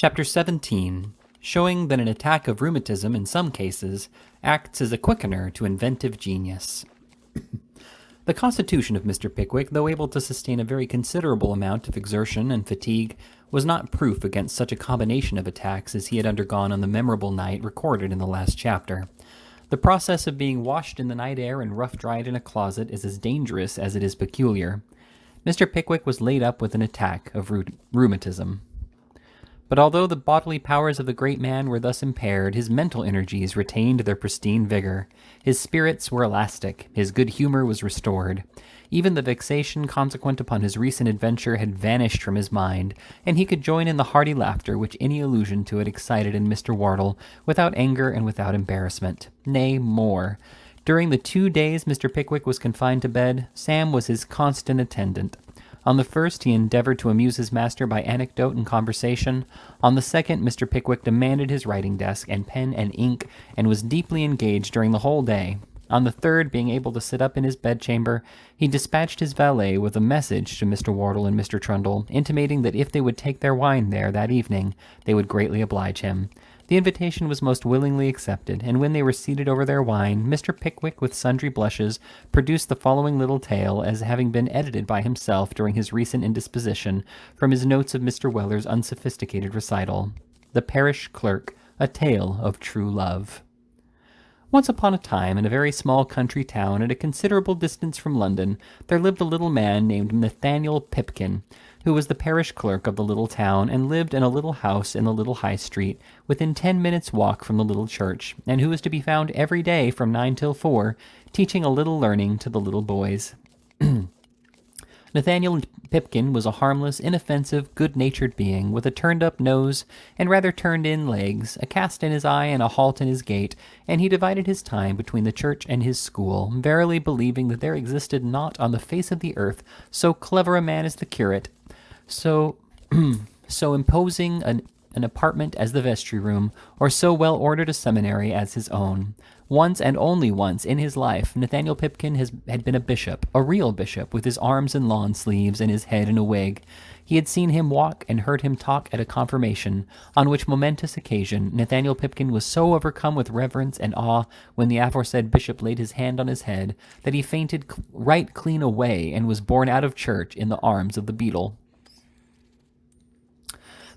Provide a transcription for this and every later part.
Chapter 17, showing that an attack of rheumatism in some cases acts as a quickener to inventive genius. The constitution of Mr. Pickwick, though able to sustain a very considerable amount of exertion and fatigue, was not proof against such a combination of attacks as he had undergone on the memorable night recorded in the last chapter. The process of being washed in the night air and rough-dried in a closet is as dangerous as it is peculiar. Mr. Pickwick was laid up with an attack of rheumatism. But although the bodily powers of the great man were thus impaired, his mental energies retained their pristine vigor. His spirits were elastic, his good humor was restored. Even the vexation consequent upon his recent adventure had vanished from his mind, and he could join in the hearty laughter which any allusion to it excited in Mr. Wardle, without anger and without embarrassment. Nay, more. During the 2 days Mr. Pickwick was confined to bed, Sam was his constant attendant. On the first, he endeavored to amuse his master by anecdote and conversation. On the second, Mr. Pickwick demanded his writing desk and pen and ink, and was deeply engaged during the whole day. On the third, being able to sit up in his bedchamber, he dispatched his valet with a message to Mr. Wardle and Mr. Trundle, intimating that if they would take their wine there that evening, they would greatly oblige him. The invitation was most willingly accepted, and when they were seated over their wine, Mr. Pickwick, with sundry blushes, produced the following little tale, as having been edited by himself during his recent indisposition, from his notes of Mr. Weller's unsophisticated recital. The Parish Clerk, a Tale of True Love. Once upon a time, in a very small country town at a considerable distance from London, there lived a little man named Nathaniel Pipkin, who was the parish clerk of the little town, and lived in a little house in the little High Street, within 10 minutes' walk from the little church, and who was to be found every day from 9 till 4, teaching a little learning to the little boys. Nathaniel Pipkin was a harmless, inoffensive, good-natured being, with a turned-up nose and rather turned-in legs, a cast in his eye and a halt in his gait, and he divided his time between the church and his school, verily believing that there existed not on the face of the earth so clever a man as the curate, so imposing an apartment as the vestry-room, or so well-ordered a seminary as his own. Once, and only once, in his life, Nathaniel Pipkin had been a bishop, a real bishop, with his arms in lawn sleeves and his head in a wig. He had seen him walk and heard him talk at a confirmation, on which momentous occasion Nathaniel Pipkin was so overcome with reverence and awe when the aforesaid bishop laid his hand on his head, that he fainted right clean away and was borne out of church in the arms of the beadle.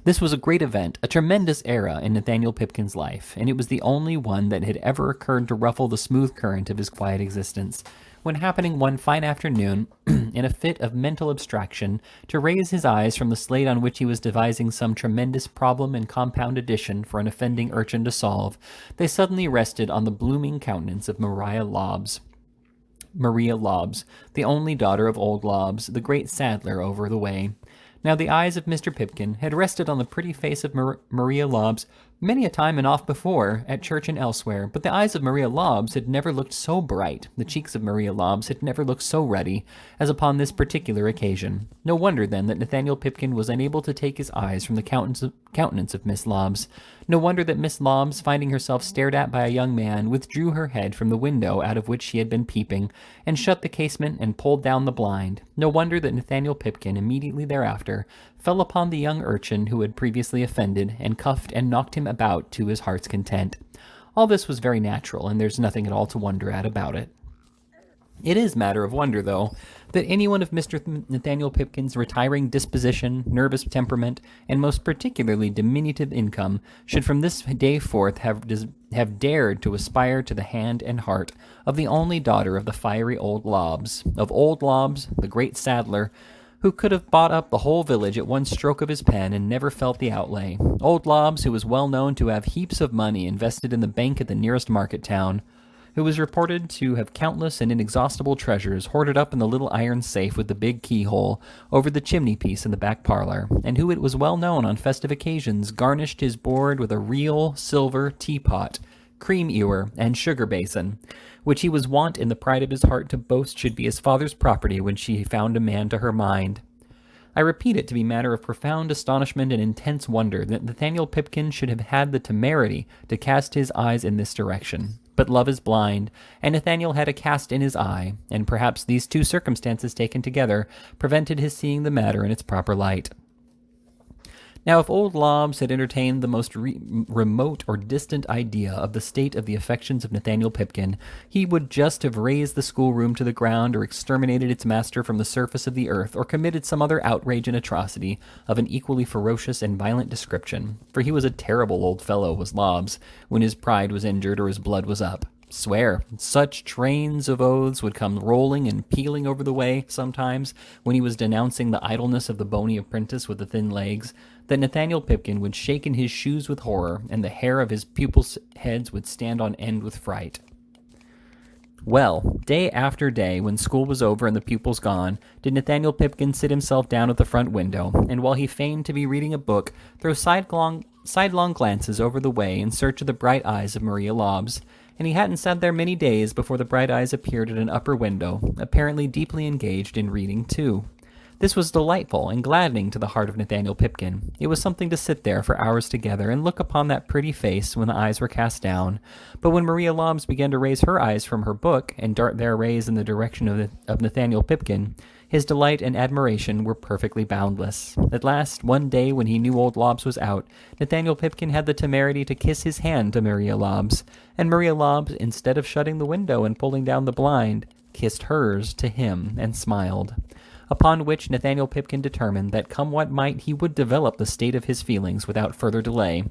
This was a great event, a tremendous era in Nathaniel Pipkin's life, and it was the only one that had ever occurred to ruffle the smooth current of his quiet existence, when happening one fine afternoon, in a fit of mental abstraction, to raise his eyes from the slate on which he was devising some tremendous problem and compound addition for an offending urchin to solve, they suddenly rested on the blooming countenance of Maria Lobbs, the only daughter of old Lobbs, the great saddler over the way. Now the eyes of Mr. Pipkin had rested on the pretty face of Maria Lobbs many a time and oft before, at church and elsewhere, but the eyes of Maria Lobbs had never looked so bright, the cheeks of Maria Lobbs had never looked so ruddy, as upon this particular occasion. No wonder, then, that Nathaniel Pipkin was unable to take his eyes from the countenance of Miss Lobbs. No wonder that Miss Lobbs, finding herself stared at by a young man, withdrew her head from the window out of which she had been peeping, and shut the casement and pulled down the blind. No wonder that Nathaniel Pipkin, immediately thereafter, fell upon the young urchin who had previously offended, and cuffed and knocked him about to his heart's content. All this was very natural, and there's nothing at all to wonder at about it. It is matter of wonder, though, that anyone of Mr. Nathaniel Pipkin's retiring disposition, nervous temperament, and most particularly diminutive income should from this day forth have dared to aspire to the hand and heart of the only daughter of the fiery old Lobbs, the great saddler, who could have bought up the whole village at one stroke of his pen and never felt the outlay. Old Lobbs, who was well known to have heaps of money invested in the bank at the nearest market town, who was reported to have countless and inexhaustible treasures hoarded up in the little iron safe with the big keyhole over the chimney-piece in the back parlor, and who, it was well known on festive occasions, garnished his board with a real silver teapot, cream ewer, and sugar basin, which he was wont in the pride of his heart to boast should be his father's property when she found a man to her mind. I repeat it to be matter of profound astonishment and intense wonder that Nathaniel Pipkin should have had the temerity to cast his eyes in this direction. But love is blind, and Nathaniel had a cast in his eye, and perhaps these two circumstances taken together prevented his seeing the matter in its proper light. Now, if old Lobbs had entertained the most remote or distant idea of the state of the affections of Nathaniel Pipkin, he would just have razed the schoolroom to the ground, or exterminated its master from the surface of the earth, or committed some other outrage and atrocity of an equally ferocious and violent description. For he was a terrible old fellow, was Lobbs, when his pride was injured or his blood was up. Swear, such trains of oaths would come rolling and pealing over the way sometimes when he was denouncing the idleness of the bony apprentice with the thin legs, that Nathaniel Pipkin would shake in his shoes with horror, and the hair of his pupils' heads would stand on end with fright. Well, day after day, when school was over and the pupils gone, did Nathaniel Pipkin sit himself down at the front window, and while he feigned to be reading a book, throw sidelong glances over the way in search of the bright eyes of Maria Lobbs. And he hadn't sat there many days before the bright eyes appeared at an upper window, apparently deeply engaged in reading too. This was delightful and gladdening to the heart of Nathaniel Pipkin. It was something to sit there for hours together and look upon that pretty face when the eyes were cast down. But when Maria Lobbs began to raise her eyes from her book and dart their rays in the direction of Nathaniel Pipkin, his delight and admiration were perfectly boundless. At last, one day when he knew old Lobbs was out, Nathaniel Pipkin had the temerity to kiss his hand to Maria Lobbs, and Maria Lobbs, instead of shutting the window and pulling down the blind, kissed hers to him and smiled. Upon which Nathaniel Pipkin determined that come what might he would develop the state of his feelings without further delay.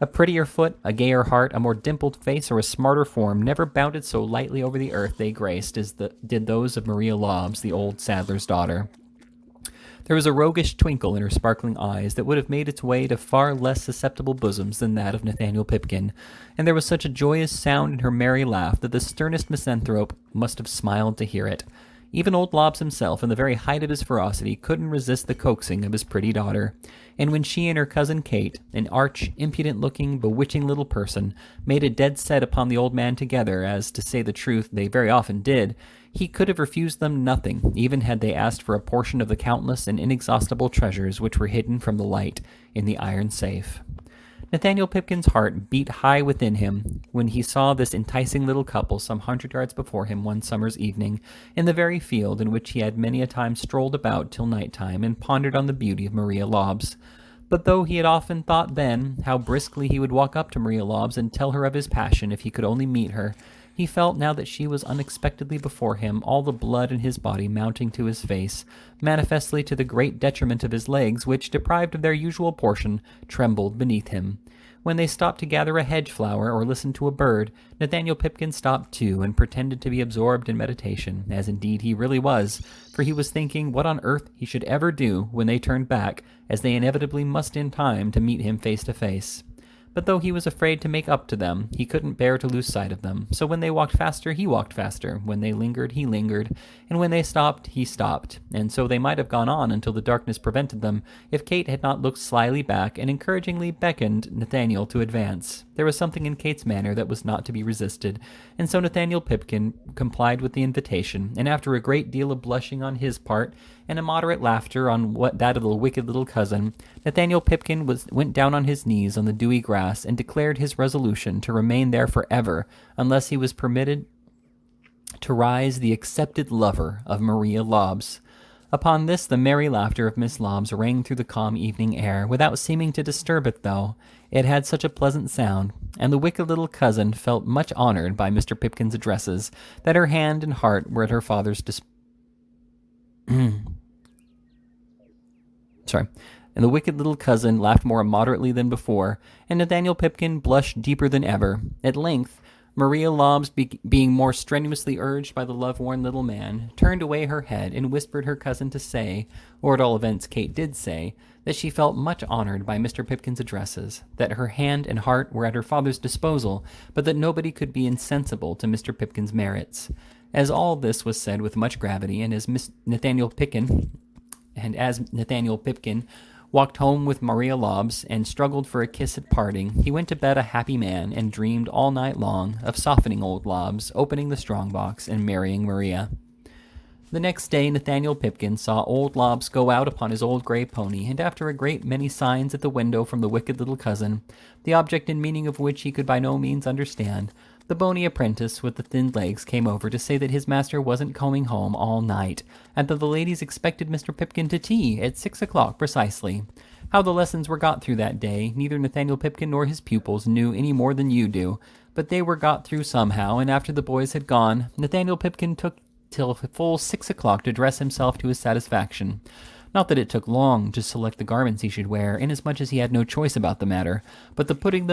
A prettier foot, a gayer heart, a more dimpled face, or a smarter form never bounded so lightly over the earth they graced as did those of Maria Lobbs, the old saddler's daughter. There was a roguish twinkle in her sparkling eyes that would have made its way to far less susceptible bosoms than that of Nathaniel Pipkin, and there was such a joyous sound in her merry laugh that the sternest misanthrope must have smiled to hear it. Even old Lobbs himself, in the very height of his ferocity, couldn't resist the coaxing of his pretty daughter, and when she and her cousin Kate, an arch, impudent-looking, bewitching little person, made a dead set upon the old man together, as, to say the truth, they very often did, he could have refused them nothing, even had they asked for a portion of the countless and inexhaustible treasures which were hidden from the light in the iron safe. Nathaniel Pipkin's heart beat high within him when he saw this enticing little couple some 100 yards before him one summer's evening, in the very field in which he had many a time strolled about till night-time and pondered on the beauty of Maria Lobbs. But though he had often thought then how briskly he would walk up to Maria Lobbs and tell her of his passion if he could only meet her, he felt now that she was unexpectedly before him, all the blood in his body mounting to his face, manifestly to the great detriment of his legs, which, deprived of their usual portion, trembled beneath him. When they stopped to gather a hedge flower or listen to a bird, Nathaniel Pipkin stopped too and pretended to be absorbed in meditation, as indeed he really was, for he was thinking what on earth he should ever do when they turned back, as they inevitably must in time, to meet him face to face. But though he was afraid to make up to them, he couldn't bear to lose sight of them, so when they walked faster, he walked faster, when they lingered, he lingered, and when they stopped, he stopped, and so they might have gone on until the darkness prevented them, if Kate had not looked slyly back and encouragingly beckoned Nathaniel to advance. There was something in Kate's manner that was not to be resisted, and so Nathaniel Pipkin complied with the invitation, and after a great deal of blushing on his part, and a moderate laughter on that of the wicked little cousin, Nathaniel Pipkin went down on his knees on the dewy grass and declared his resolution to remain there forever unless he was permitted to rise the accepted lover of Maria Lobbs. Upon this the merry laughter of Miss Lobbs rang through the calm evening air, without seeming to disturb it, though it had such a pleasant sound, and the wicked little cousin felt much honored by Mr. Pipkin's addresses, that her hand and heart were at her father's And the wicked little cousin laughed more immoderately than before, and Nathaniel Pipkin blushed deeper than ever. At length, Maria Lobbs, being more strenuously urged by the love-worn little man, turned away her head and whispered her cousin to say, or at all events Kate did say, that she felt much honored by Mr. Pipkin's addresses, that her hand and heart were at her father's disposal, but that nobody could be insensible to Mr. Pipkin's merits. As all this was said with much gravity, and as Nathaniel Pipkin walked home with Maria Lobbs and struggled for a kiss at parting, he went to bed a happy man and dreamed all night long of softening old Lobbs, opening the strong-box, and marrying Maria. The next day Nathaniel Pipkin saw old Lobbs go out upon his old gray pony, and after a great many signs at the window from the wicked little cousin, the object and meaning of which he could by no means understand, the bony apprentice with the thin legs came over to say that his master wasn't coming home all night, and that the ladies expected Mr. Pipkin to tea at 6 o'clock precisely. How the lessons were got through that day, neither Nathaniel Pipkin nor his pupils knew any more than you do, but they were got through somehow, and after the boys had gone, Nathaniel Pipkin took till full 6 o'clock to dress himself to his satisfaction. Not that it took long to select the garments he should wear, inasmuch as he had no choice about the matter, but the putting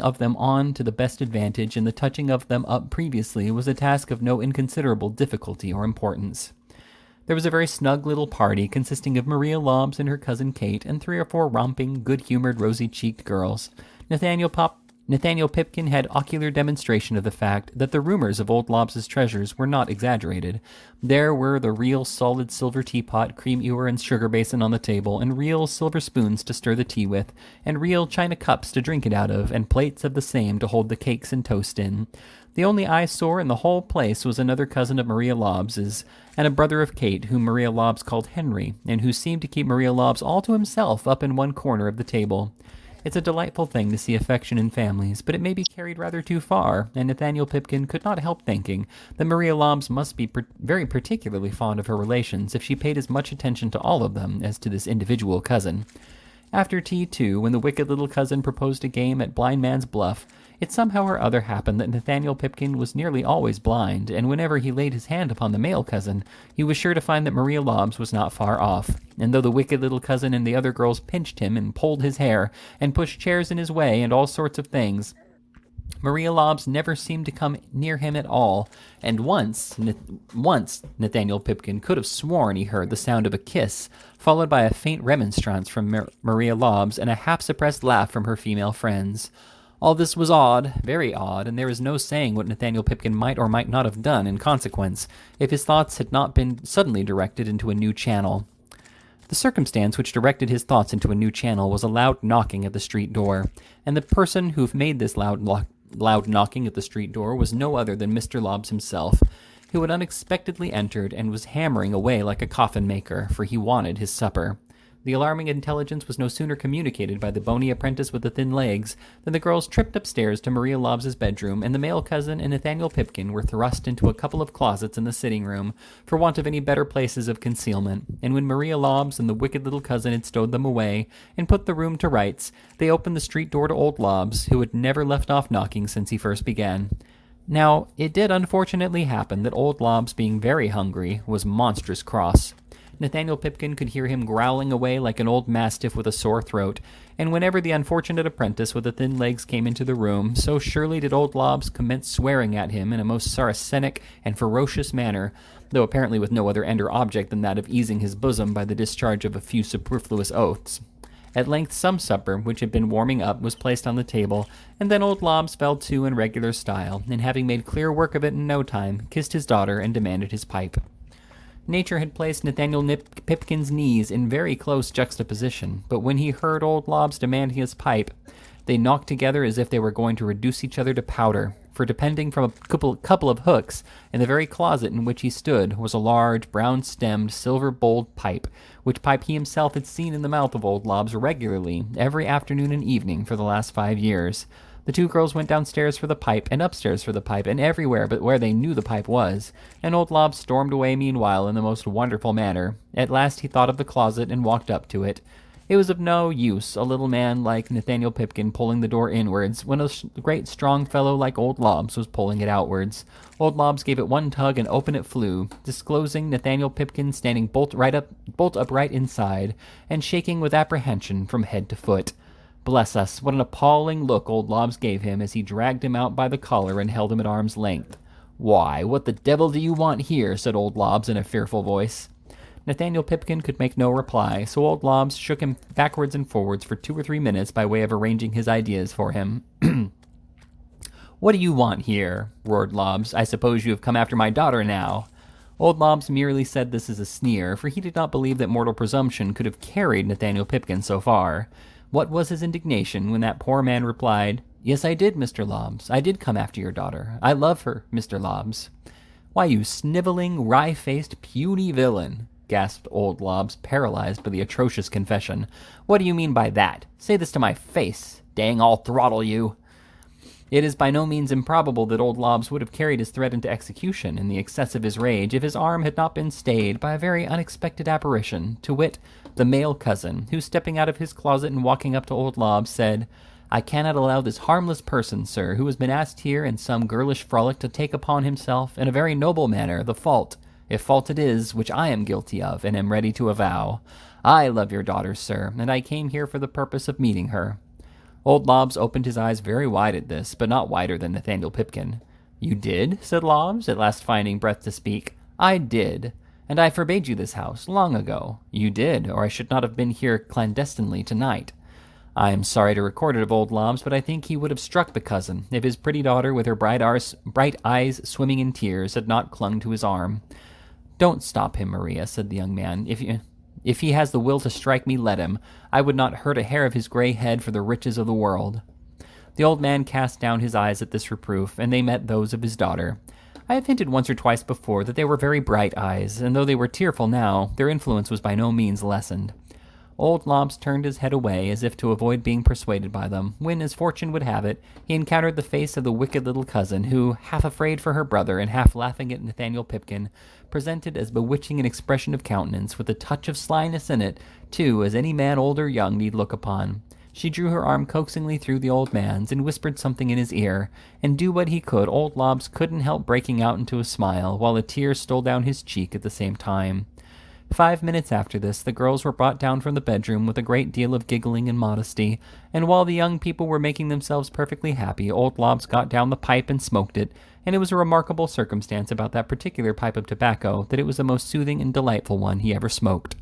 of them on to the best advantage and the touching of them up previously was a task of no inconsiderable difficulty or importance. There was a very snug little party consisting of Maria Lobbs and her cousin Kate and 3 or 4 romping, good-humored, rosy-cheeked girls. Nathaniel Pipkin had ocular demonstration of the fact that the rumors of old Lobbs's treasures were not exaggerated. There were the real solid silver teapot, cream ewer, and sugar basin on the table, and real silver spoons to stir the tea with, and real china cups to drink it out of, and plates of the same to hold the cakes and toast in. The only eyesore in the whole place was another cousin of Maria Lobbs's, and a brother of Kate, whom Maria Lobbs called Henry, and who seemed to keep Maria Lobbs all to himself up in one corner of the table. It's a delightful thing to see affection in families, but it may be carried rather too far, and Nathaniel Pipkin could not help thinking that Maria Lobbs must be very particularly fond of her relations if she paid as much attention to all of them as to this individual cousin. After tea, too, when the wicked little cousin proposed a game at blind man's bluff, it somehow or other happened that Nathaniel Pipkin was nearly always blind, and whenever he laid his hand upon the male cousin, he was sure to find that Maria Lobbs was not far off. And though the wicked little cousin and the other girls pinched him and pulled his hair, and pushed chairs in his way, and all sorts of things, Maria Lobbs never seemed to come near him at all, and once Nathaniel Pipkin could have sworn he heard the sound of a kiss, followed by a faint remonstrance from Maria Lobbs and a half-suppressed laugh from her female friends. All this was odd, very odd, and there is no saying what Nathaniel Pipkin might or might not have done in consequence, if his thoughts had not been suddenly directed into a new channel. The circumstance which directed his thoughts into a new channel was a loud knocking at the street door, and the person who made this loud knocking at the street door was no other than Mr. Lobbs himself, who had unexpectedly entered and was hammering away like a coffin-maker, for he wanted his supper. The alarming intelligence was no sooner communicated by the bony apprentice with the thin legs than the girls tripped upstairs to Maria Lobbs's bedroom, and the male cousin and Nathaniel Pipkin were thrust into a couple of closets in the sitting room, for want of any better places of concealment, and when Maria Lobbs and the wicked little cousin had stowed them away, and put the room to rights, they opened the street door to old Lobbs, who had never left off knocking since he first began. Now, it did unfortunately happen that old Lobbs, being very hungry, was monstrous cross. Nathaniel Pipkin could hear him growling away like an old mastiff with a sore throat, and whenever the unfortunate apprentice with the thin legs came into the room, so surely did old Lobbs commence swearing at him in a most saracenic and ferocious manner, though apparently with no other end or object than that of easing his bosom by the discharge of a few superfluous oaths. At length some supper, which had been warming up, was placed on the table, and then old Lobbs fell to in regular style, and having made clear work of it in no time, kissed his daughter and demanded his pipe. Nature had placed Nathaniel Pipkin's knees in very close juxtaposition, but when he heard old Lobbs demanding his pipe, they knocked together as if they were going to reduce each other to powder, for depending from a couple of hooks in the very closet in which he stood was a large, brown-stemmed, silver-bowled pipe, which pipe he himself had seen in the mouth of old Lobbs regularly, every afternoon and evening for the last 5 years. The 2 girls went downstairs for the pipe, and upstairs for the pipe, and everywhere but where they knew the pipe was, and old Lobbs stormed away meanwhile in the most wonderful manner. At last he thought of the closet and walked up to it. It was of no use, a little man like Nathaniel Pipkin pulling the door inwards, when a great strong fellow like old Lobbs was pulling it outwards. Old Lobbs gave it one tug, and open it flew, disclosing Nathaniel Pipkin standing bolt upright inside, and shaking with apprehension from head to foot. Bless us, what an appalling look old Lobbs gave him as he dragged him out by the collar and held him at arm's length. "Why, what the devil do you want here?" said old Lobbs in a fearful voice. Nathaniel Pipkin could make no reply, so old Lobbs shook him backwards and forwards for 2 or 3 minutes by way of arranging his ideas for him. "What do you want here?" roared Lobbs. "I suppose you have come after my daughter now." Old Lobbs merely said this as a sneer, for he did not believe that mortal presumption could have carried Nathaniel Pipkin so far. What was his indignation when that poor man replied, "Yes, I did, Mr. Lobbs. I did come after your daughter. I love her, Mr. Lobbs." "Why, you sniveling, wry-faced, puny villain," gasped old Lobbs, paralyzed by the atrocious confession. "What do you mean by that? Say this to my face. Dang, I'll throttle you." It is by no means improbable that old Lobbs would have carried his threat into execution in the excess of his rage if his arm had not been stayed by a very unexpected apparition, to wit, the male cousin, who, stepping out of his closet and walking up to old Lobbs, said, "I cannot allow this harmless person, sir, who has been asked here in some girlish frolic to take upon himself, in a very noble manner, the fault, if fault it is, which I am guilty of, and am ready to avow. I love your daughter, sir, and I came here for the purpose of meeting her." Old Lobbs opened his eyes very wide at this, but not wider than Nathaniel Pipkin. "You did?" said Lobbs, at last finding breath to speak. "I did. And I forbade you this house, long ago. You did, or I should not have been here clandestinely tonight. I am sorry to record it of old Lobbs, but I think he would have struck the cousin, if his pretty daughter, with her bright eyes swimming in tears, had not clung to his arm." "Don't stop him, Maria," said the young man. If he has the will to strike me, let him. I would not hurt a hair of his gray head for the riches of the world." The old man cast down his eyes at this reproof, and they met those of his daughter. I have hinted once or twice before that they were very bright eyes, and though they were tearful now, their influence was by no means lessened. Old Lobbs turned his head away as if to avoid being persuaded by them, when, as fortune would have it, he encountered the face of the wicked little cousin, who, half afraid for her brother and half laughing at Nathaniel Pipkin, presented as bewitching an expression of countenance, with a touch of slyness in it, too, as any man old or young need look upon. She drew her arm coaxingly through the old man's, and whispered something in his ear, and do what he could, old Lobbs couldn't help breaking out into a smile, while a tear stole down his cheek at the same time. 5 minutes after this, the girls were brought down from the bedroom with a great deal of giggling and modesty, and while the young people were making themselves perfectly happy, old Lobbs got down the pipe and smoked it, and it was a remarkable circumstance about that particular pipe of tobacco that it was the most soothing and delightful one he ever smoked.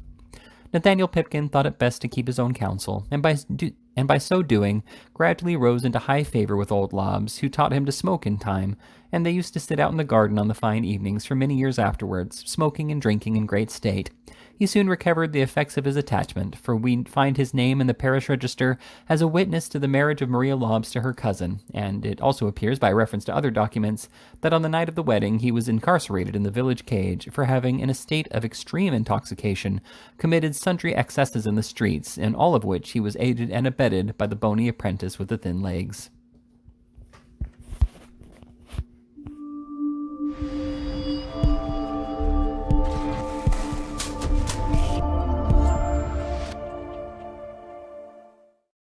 Nathaniel Pipkin thought it best to keep his own counsel, and by so doing, gradually rose into high favor with old Lobbs, who taught him to smoke in time, and they used to sit out in the garden on the fine evenings for many years afterwards, smoking and drinking in great state. He soon recovered the effects of his attachment, for we find his name in the parish register as a witness to the marriage of Maria Lobbs to her cousin, and it also appears, by reference to other documents, that on the night of the wedding he was incarcerated in the village cage for having, in a state of extreme intoxication, committed sundry excesses in the streets, in all of which he was aided and abetted by the bony apprentice with the thin legs.